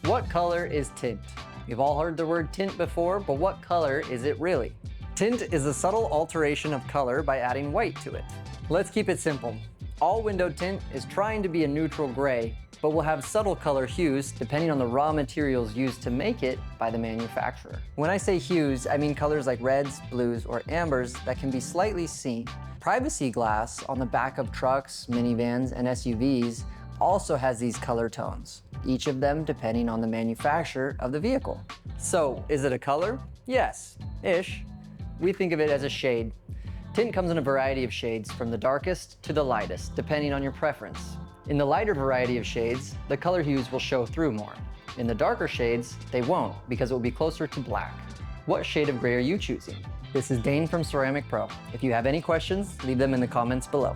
What color is tint? You've all heard the word tint before, but what color is it really? Tint is a subtle alteration of color by adding white to it. Let's keep it simple. All window tint is trying to be a neutral gray, but will have subtle color hues depending on the raw materials used to make it by the manufacturer. When I say hues, I mean colors like reds, blues, or ambers that can be slightly seen. Privacy glass on the back of trucks, minivans, and SUVs also has these color tones, each of them depending on the manufacturer of the vehicle. So, is it a color? Yes, ish. We think of it as a shade. Tint comes in a variety of shades, from the darkest to the lightest, depending on your preference. In the lighter variety of shades, the color hues will show through more. In the darker shades, they won't, because it will be closer to black. What shade of gray are you choosing? This is Dane from Ceramic Pro. If you have any questions, leave them in the comments below.